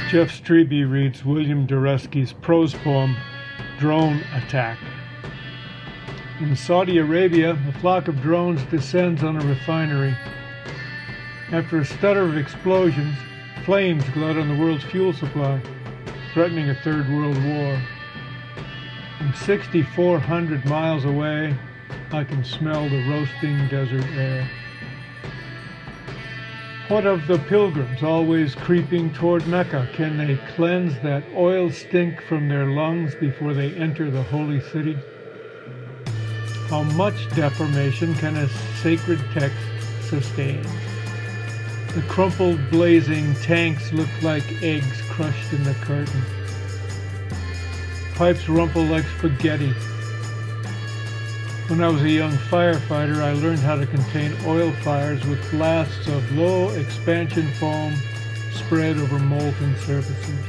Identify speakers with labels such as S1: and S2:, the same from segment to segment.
S1: Jeff Streeby reads William Doreski's prose poem, Drone Attack. In Saudi Arabia, a flock of drones descends on a refinery. After a stutter of explosions, flames go out on the world's fuel supply, threatening a third world war. From 6,400 miles away, I can smell the roasting desert air. What of the pilgrims always creeping toward Mecca? Can they cleanse that oil stink from their lungs before they enter the holy city? How much deformation can a sacred text sustain? The crumpled, blazing tanks look like eggs crushed in the curtain. Pipes rumple like spaghetti. When I was a young firefighter, I learned how to contain oil fires with blasts of low expansion foam spread over molten surfaces.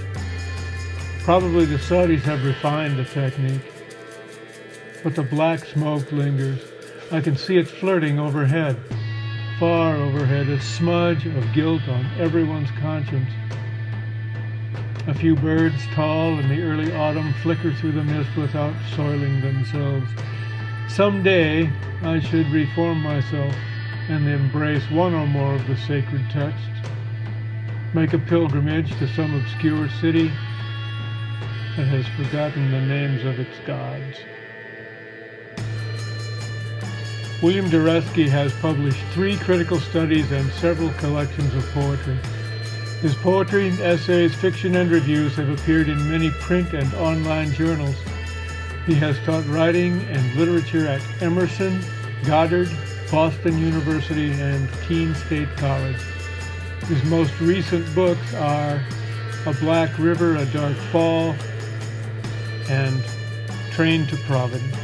S1: Probably the Saudis have refined the technique, but the black smoke lingers. I can see it flirting overhead, far overhead, a smudge of guilt on everyone's conscience. A few birds, tall in the early autumn, flicker through the mist without soiling themselves. Someday I should reform myself and embrace one or more of the sacred texts. Make a pilgrimage to some obscure city that has forgotten the names of its gods. William Doreski has published 3 critical studies and several collections of poetry. His poetry, essays, fiction, and reviews have appeared in many print and online journals. He has taught writing and literature at Emerson, Goddard, Boston University, and Keene State College. His most recent books are A Black River, A Dark Fall, and Train to Providence.